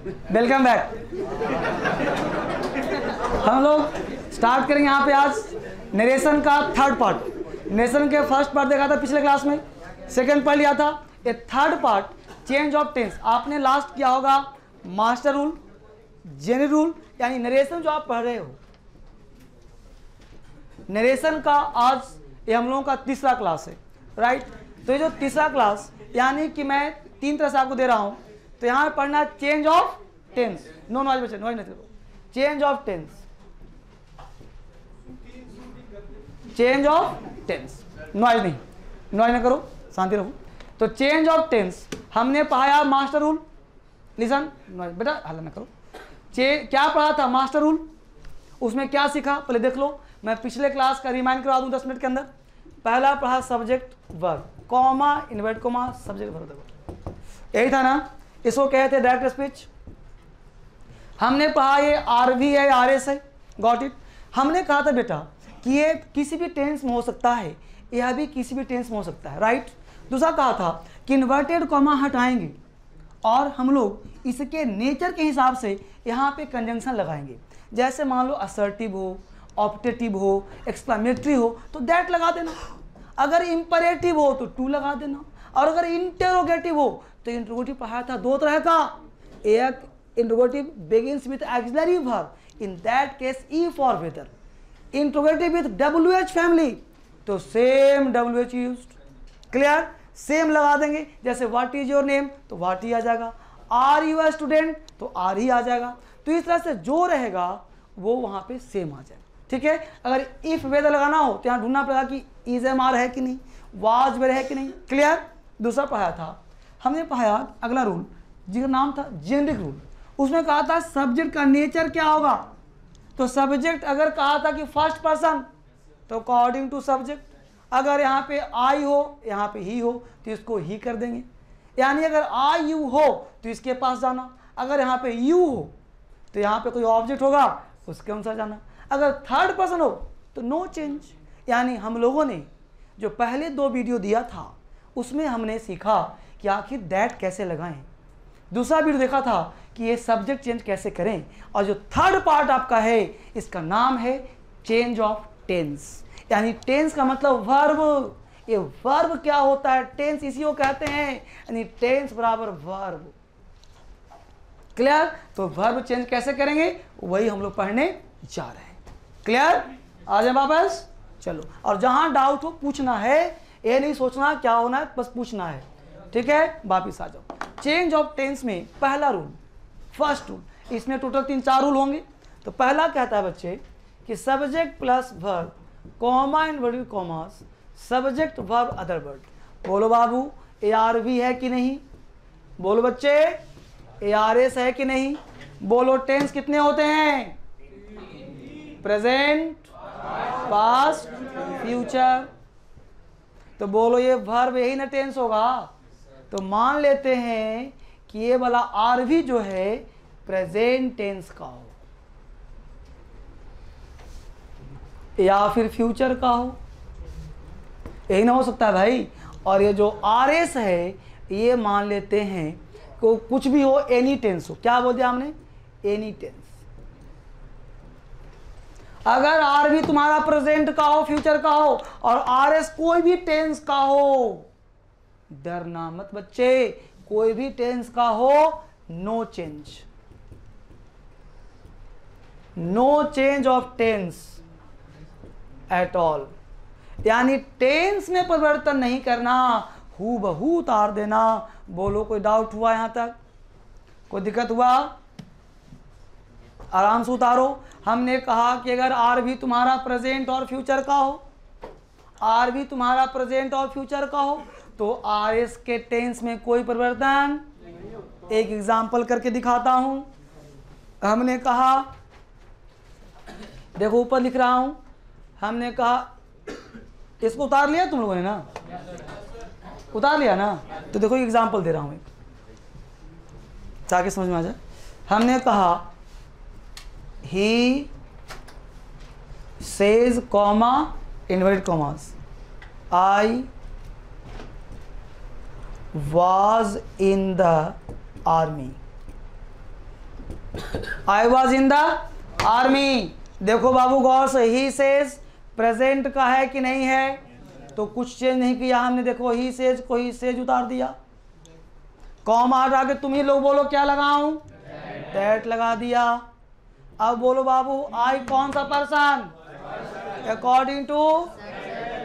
Welcome back. हम लोग start करेंगे यहाँ पे आज नरेशन का थर्ड पार्ट। नरेशन के फर्स्ट पार्ट देखा था पिछले क्लास में, सेकंड पार्ट लिया था, ये third part change of tense. आपने लास्ट किया होगा मास्टर रूल, जेनरल रूल, यानी नरेशन जो आप पढ़ रहे हो। नरेशन का आज ये हम लोगों का तीसरा क्लास है, राइट। तो ये जो तीसरा क्लास यानी कि मैं 3 तरह से आपको दे रहा हूं। तो यहां पढ़ना change of tense, no noise बच्चे, नॉइज नहीं करो। Change of tense, change of tense, noise नहीं, नॉइज नहीं करो, शांति रहो। तो चेंज ऑफ टेंस हमने पढ़ाया मास्टर रूल। लिसन, नॉइज बेटा हल्ला ना करो। क्या पढ़ा था मास्टर रूल, उसमें क्या सीखा पहले देख लो। मैं पिछले क्लास का रिमाइंड करवा दूं 10 मिनट के अंदर। पहला पढ़ा subject verb, comma invert comma subject verb, यही था ना। इसको कहते थे डायरेक्ट स्पीच। हमने पढ़ा ये आरवी है, आरएस है, गॉट इट। हमने कहा था बेटा कि ये किसी भी टेंस में हो सकता है, यह भी किसी भी टेंस में हो सकता है, राइट। दूसरा कहा था कि इन्वर्टेड कॉमा हटाएंगे और हम लोग इसके नेचर के हिसाब से यहाँ पे कंजंक्शन लगाएंगे। जैसे मान लो असर्टिव हो, ऑप्टेटिव हो, एक्सक्लेमेटरी हो तो दैट लगा देना। अगर इंपरेटिव हो तो टू लगा देना। और अगर इंटेरोगेटिव हो तो इंट्रोगेटिव पढ़ाया था 2 तरह का। एक interrogative begins with auxiliary verb, in that case E for whether. Interrogative with WH family तो same WH used, clear. Same लगा देंगे, जैसे व्हाट इज योर नेम तो व्हाट ही आ जाएगा, आर यू अ स्टूडेंट तो आर ही आ जाएगा। तो इस तरह से जो रहेगा वो वहां पे सेम आ जाएगा, ठीक है। अगर इफ वेदर लगाना हो तो यहाँ ढूंढना पड़ेगा कि इज एम आर है कि नहीं, वाज वेर है कि नहीं, क्लियर। दूसरा पढ़ाया था हमने, पढ़ाया अगला रूल जिसका नाम था जेनरिक रूल। उसमें कहा था सब्जेक्ट का नेचर क्या होगा। तो सब्जेक्ट अगर कहा था कि फर्स्ट पर्सन तो अकॉर्डिंग टू सब्जेक्ट, अगर यहाँ पे आई हो, यहाँ पे ही हो तो इसको ही कर देंगे। यानी अगर आई यू हो तो इसके पास जाना, अगर यहाँ पे यू हो तो यहाँ पे कोई ऑब्जेक्ट होगा उसके अनुसार जाना। अगर थर्ड पर्सन हो तो नो चेंज। यानी हम लोगों ने जो पहले 2 वीडियो दिया था उसमें हमने सीखा कि आखिर दैट कैसे लगाएं। दूसरा वीडियो देखा था कि ये सब्जेक्ट चेंज कैसे करें। और जो थर्ड पार्ट आपका है इसका नाम है चेंज ऑफ टेंस। यानी टेंस का मतलब वर्ब। ये वर्ब क्या होता है, टेंस इसी को कहते हैं, यानी टेंस बराबर वर्ब, क्लियर। तो वर्ब चेंज कैसे करेंगे वही हम लोग पढ़ने जा रहे हैं, क्लियर। आ जाए वापस, चलो। और जहां डाउट हो पूछना है, ये नहीं सोचना क्या होना है, बस पूछना है, ठीक है। वापिस आ जाओ। चेंज ऑफ टेंस में पहला रूल, फर्स्ट रूल, इसमें टोटल 3-4 रूल होंगे। तो पहला कहता है बच्चे कि subject plus verb, comma inverted commas, subject verb other word. बोलो बाबू, ARV है कि नहीं, बोलो बच्चे, ARS है कि नहीं, बोलो। टेंस कितने होते हैं, प्रेजेंट, पास्ट, फ्यूचर। तो बोलो ये वर्ब यही ना टेंस होगा। तो मान लेते हैं कि ये वाला RV जो है प्रेजेंट टेंस का हो या फिर फ्यूचर का हो, यही ना हो सकता है भाई। और ये जो RS है ये मान लेते हैं को कुछ भी हो, एनी टेंस हो। क्या बोल दिया हमने, एनी टेंस। अगर RV तुम्हारा प्रेजेंट का हो, फ्यूचर का हो, और RS कोई भी टेंस का हो, डरना मत बच्चे, कोई भी टेंस का हो, no change, no change of tense at all. यानी टेंस में परिवर्तन नहीं करना, हूबहू उतार देना। बोलो कोई डाउट हुआ यहां तक, कोई दिक्कत हुआ, आराम से उतारो। हमने कहा कि अगर RV तुम्हारा प्रेजेंट और फ्यूचर का हो, RV तुम्हारा प्रेजेंट और फ्यूचर का हो तो RS के टेंस में कोई परिवर्तन। एक एग्जांपल करके दिखाता हूं। हमने कहा, देखो ऊपर लिख रहा हूं, हमने कहा, इसको उतार लिया तुम लोगों ने ना, उतार लिया ना। तो देखो एग्जांपल दे रहा हूं ताकि समझ में आ जाए। हमने कहा he says comma inverted commas, I was in the army, I was in the army. देखो बाबू गौर से, ही सेज प्रेजेंट का है कि नहीं है, तो कुछ चेंज नहीं किया हमने। देखो ही सेज को ही सेज उतार दिया, कॉमा हटा के तुम ही लोग बोलो क्या लगाऊं, दैट लगा दिया। अब बोलो बाबू आई कौन सा पर्सन, अकॉर्डिंग टू,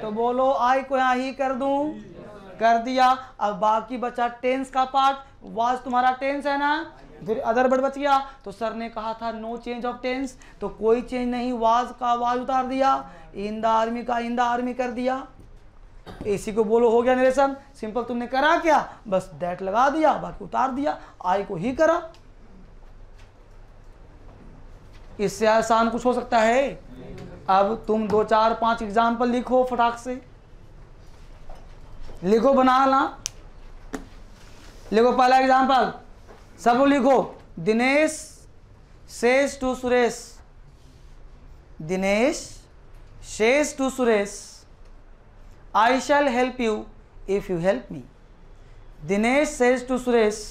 तो बोलो आई को यहाँ ही कर दूं, कर दिया। अब बाकी बचा टेंस का पार्ट, वाज तुम्हारा टेंस है ना, फिर अदर वर्ड बच गया। तो सर ने कहा था नो चेंज ऑफ टेंस, तो कोई चेंज नहीं, वाज का वाज उतार दिया, इन द आर्मी का इन द आर्मी कर दिया। इसी को बोलो हो गया नरेशन। सिंपल तुमने करा क्या, बस दैट लगा दिया, बाकी उतार दिया, आई को ही करा। इससे आसान कुछ हो सकता है? अब तुम 2 4 5 एग्जाम्पल लिखो फटाक से, लिखो बनाना, लिखो। पहला एग्जाम्पल सब लिखो, Dinesh says to Suresh, Dinesh says to Suresh I shall help you if you help me. Dinesh says to Suresh,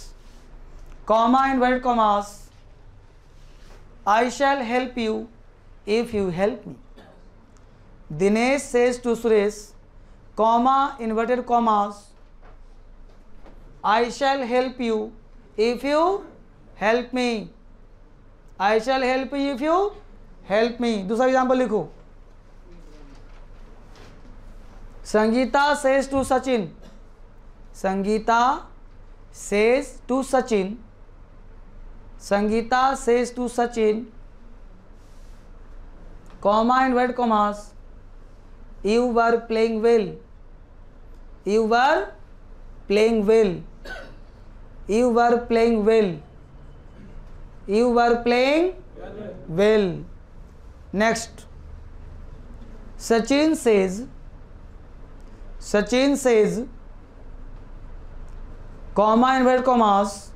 comma inverted commas, I shall help you if you help me. Dinesh says to Suresh, comma inverted commas, I shall help you if you help me, I shall help you if you help me। दूसरा example लिखो, Sangeeta says to Sachin, Sangeeta says to Sachin, Sangeeta says to Sachin, comma inverted commas, you were playing well, you were playing well, you were playing well, you were playing well। Next, Sachin says, comma inverted commas,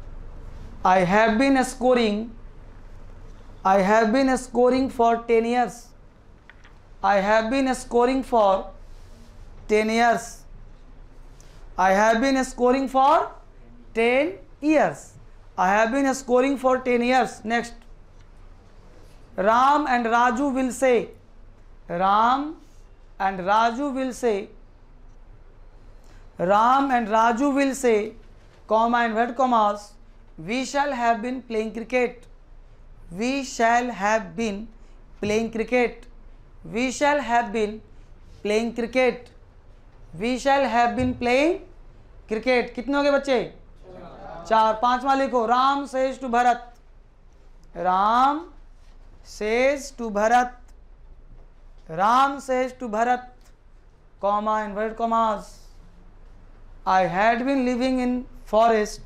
I have been scoring for 10 years, I have been scoring for 10 years, I have been scoring for 10 years, I have been scoring for 10 years। Next, Ram and Raju will say, Ram and Raju will say, Ram and Raju will say, comma inverted commas, we shall have been playing cricket, we shall have been playing cricket, we shall have been playing cricket, we shall have been playing cricket। कितने हो गए बच्चे, 4। पांचवा लिखो, Ram says to Bharat, Ram says to Bharat, Ram says to Bharat, comma inverted commas, I had been living in forest,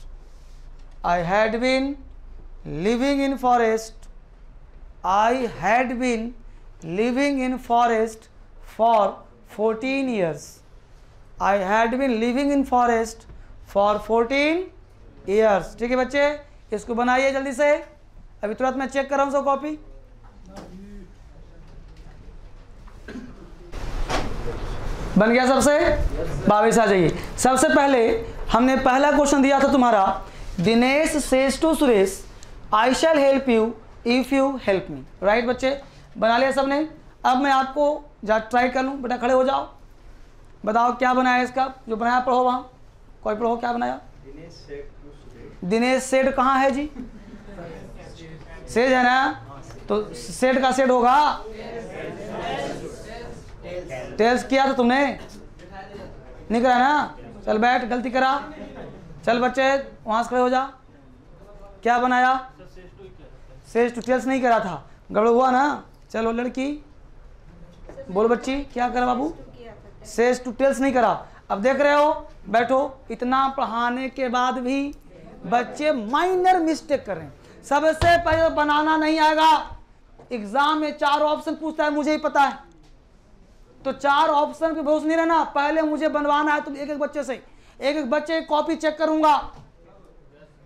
I had been living in forest, I had been living in forest for 14 years, I had been living in forest for 14 years। ठीक है बच्चे, इसको बनाइए जल्दी से, अभी तुरंत मैं चेक कर रहा हूं सब कॉपी। बन गया सबसे? बाविस आ जाइए। सबसे पहले हमने पहला क्वेश्चन दिया था तुम्हारा, Dinesh says to Suresh I shall help you if you help me. Right बच्चे, बना लिया सबने? अब मैं आपको जा ट्राई कर लूँ, बेटा खड़े हो जाओ, बताओ क्या बनाया इसका, जो बनाया पढ़ो वहाँ, कोई पढ़ो क्या बनाया। दिनेश सेड कहाँ है जी, सेज है ना, तो सेड का सेड होगा, टेल्स किया था तुमने, नहीं करा ना, चल बैठ, गलती करा, चल बच्चे वहाँ से खड़े हो जा। क्या बनाया, सेज टू टेल्स नहीं करा था, गड़बड़ हुआ ना। चलो लड़की बोलो, बच्ची क्या करा बाबू, सेज टू टेल्स नहीं करा। अब देख रहे हो, बैठो, इतना पढ़ाने के बाद भी बच्चे माइनर मिस्टेक कर रहे हैं। सबसे पहले बनाना नहीं आएगा, एग्जाम में 4 ऑप्शन पूछता है, मुझे ही पता है, तो 4 ऑप्शन पे भरोसा नहीं रहना, पहले मुझे बनवाना है। तुम एक एक बच्चे से, एक एक बच्चे की कॉपी चेक करूंगा,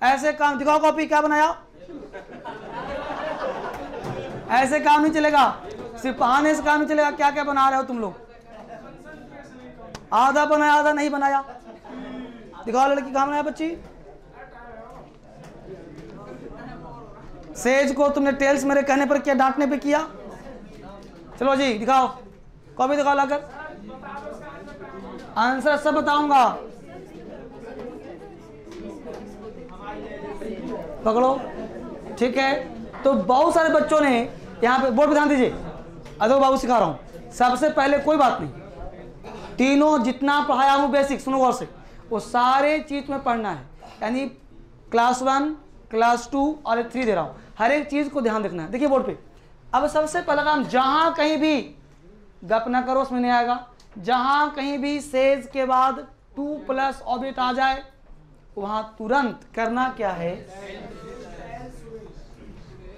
ऐसे काम दिखाओ, कॉपी क्या बनाया, ऐसे काम नहीं चलेगा, सिर्फ पढ़ाने से काम नहीं चलेगा। क्या क्या बना रहे हो तुम लोग, आधा बनाया आधा नहीं बनाया, दिखाओ लड़की कहाँ बनाया बच्ची, सेज को तुमने टेल्स मेरे कहने पर किया, डांटने पे किया? चलो जी दिखाओ, कॉपी दिखाओ लाकर, आंसर सब बताऊंगा। पकड़ो, ठीक है। तो बहुत सारे बच्चों ने यहाँ पे बोर्ड पे ध्यान दीजिए, अदो बाबू सिखा रहा हूँ। सबसे पहले कोई बात नहीं, तीनों जितना पढ़ाया हूँ बेसिक, सुनो गौर से, वो सारे चीज में पढ़ना है। यानी क्लास 1, क्लास 2 और 3 दे रहा हूँ, हर एक चीज को ध्यान रखना है। देखिए बोर्ड पे, अब सबसे पहला काम, जहां कहीं भी गप ना करो, उसमें नहीं आएगा। जहां कहीं भी सेज के बाद 2 प्लस ऑब्जेक्ट आ जाए, वहां तुरंत करना क्या है?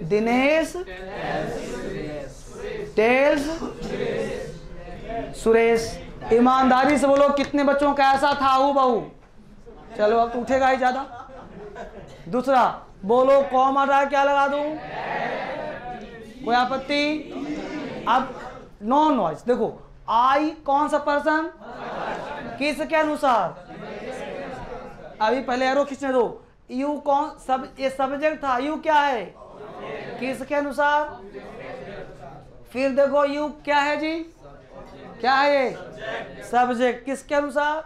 दिनेश टेल्स सुरेश। ईमानदारी से बोलो, कितने बच्चों का ऐसा था हूँ बहू? चलो अब तो उठेगा ही ज्यादा। दूसरा बोलो, कॉमा डाल क्या लगा दूं? कोई आपत्ति? अब नो नॉइज। देखो, आई कौन सा पर्सन, किसके अनुसार? अभी पहले एरो खींचने दो। यू कौन, सब ये सब्जेक्ट था, यू क्या है? किसके अनुसार? फिर देखो यू क्या है जी? क्या है ये? सब्जेक्ट। किसके अनुसार?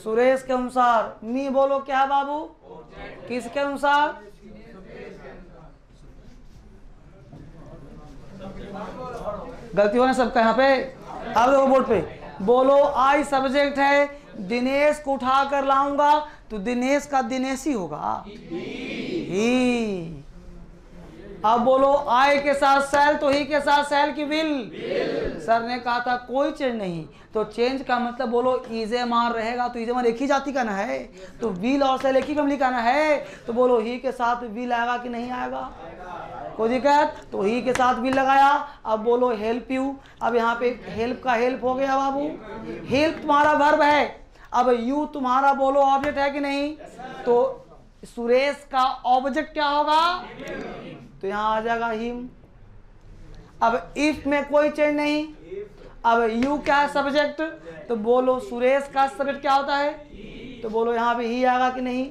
सुरेश के अनुसार। मी बोलो क्या है बाबू? किसके अनुसार? गलती होने सबका यहाँ पे। अब देखो बोर्ड पे, बोलो आई सब्जेक्ट है, दिनेश को उठा कर लाऊंगा तो दिनेश का दिनेश ही होगा ही। अब बोलो आई के साथ सेल तो ही के साथ सेल की विल। सर ने कहा था कोई चेंज नहीं, तो चेंज का मतलब बोलो इजेमार रहेगा, तो इजेमार एक ही जाति का ना है, तो विल और सेल एक ही फैमिली का ना है, तो बोलो ही के साथ विल आएगा कि नहीं आएगा? कोई दिक्कत? तो ही के साथ विल लगाया। अब बोलो हेल्प यू, अब यहाँ पे हेल्प का हेल्प हो गया बाबू। हेल्प तुम्हारा वर्ब है, अब यू तुम्हारा बोलो ऑब्जेक्ट है कि नहीं? तो सुरेश का ऑब्जेक्ट क्या होगा? तो यहाँ आ जाएगा हिम। अब इफ में कोई चेंज नहीं। अब यू क्या है? सब्जेक्ट। तो बोलो सुरेश का सब्जेक्ट क्या होता है? तो बोलो यहाँ पे ही आएगा कि नहीं?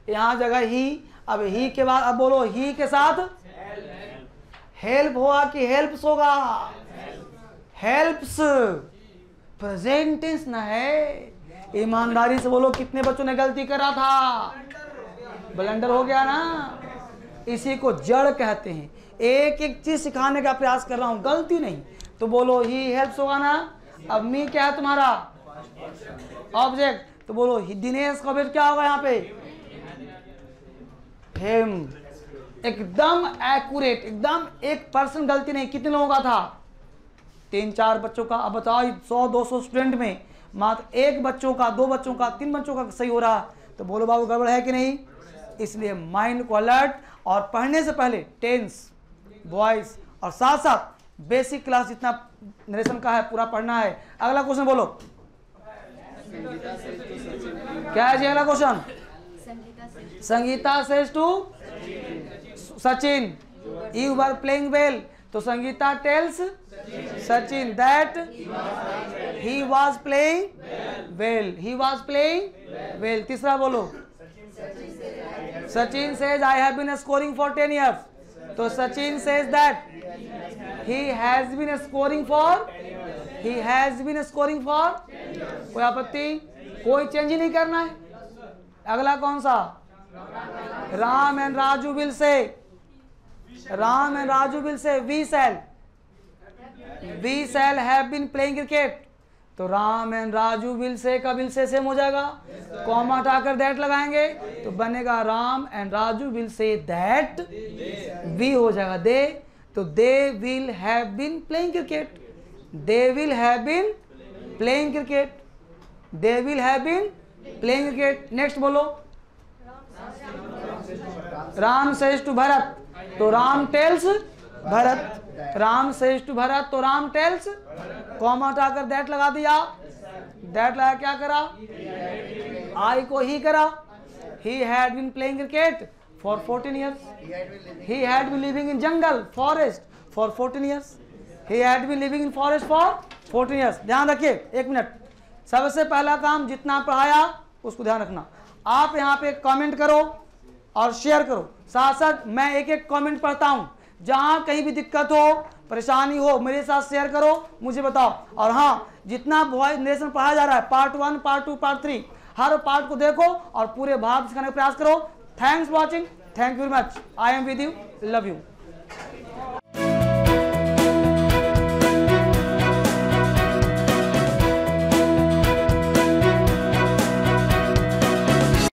यहाँ जगह ही। अब ही के बाद अब बोलो ही के साथ हेल्प होगा कि हेल्प्स होगा? हेल्प्स प्रेजेंट टेंस ना है। ईमानदारी से बोलो, कितने बच्चों ने गलती करा था? ब्लंडर हो गया ना। इसी को जड़ कहते हैं। एक एक चीज सिखाने का प्रयास कर रहा हूं, गलती नहीं। तो बोलो ही हेल्प्स होगा ना। अब मी क्या है तुम्हारा? ऑब्जेक्ट। तो बोलो दिनेश का ऑब्जेक्ट क्या होगा यहाँ पे? हिम। एकदम एक्यूरेट, एकदम 1% गलती नहीं। कितने लोगों का था? 3-4 बच्चों का। अब बताओ 100-200 स्टूडेंट में मात्र 1 बच्चों का, 2 बच्चों का, 3 बच्चों का सही हो रहा, तो बोलो बाबू गड़बड़ है कि नहीं? इसलिए माइंड को अलर्ट, और पढ़ने से पहले टेंस, वॉइस और साथ साथ बेसिक क्लास जितना नरेशन का है पूरा पढ़ना है। अगला क्वेश्चन बोलो, क्या है जी अगला question? Sangeeta says to Sachin, you were playing well. तो Sangeeta tells Sachin that he was playing well. He was playing well. तीसरा बोलो, Sachin says I have been scoring for 10 years. तो Sachin says that he has been scoring for कोई आपत्ति? कोई change ही नहीं करना है। अगला कौन सा? Ram and Raju will say. Ram and Raju will say we shall have been playing cricket. तो राम एंड राजू विल से का विल से सेम हो जाएगा, कॉमा हटाकर दैट लगाएंगे तो बनेगा Ram and Raju will say that, we हो जाएगा दे। तो they will have been playing cricket. They will have been playing cricket. They will have been playing cricket. Next बोलो, राम सेज टू भरत। तो Ram tells Bharat. Ram says to Bharat, तो Ram tells, comma हटाकर that लगा दिया। That लगा क्या करा? आई को ही करा। He had been playing cricket for 14 years। He had been living in jungle forest for 14 years। He had been living in forest for 14 years। ध्यान रखिए, 1 मिनट। सबसे पहला काम जितना पढ़ाया उसको ध्यान रखना। आप यहाँ पे कमेंट करो और शेयर करो। साथ साथ मैं एक एक कमेंट पढ़ता हूं, जहां कहीं भी दिक्कत हो, परेशानी हो, मेरे साथ शेयर करो, मुझे बताओ। और हाँ, जितना वॉइस नरेशन पढ़ाया जा रहा है, पार्ट 1, पार्ट 2, पार्ट 3, हर पार्ट को देखो और पूरे भाग सिखाने का प्रयास करो। Thanks watching, thank you very much, I am with you, love you.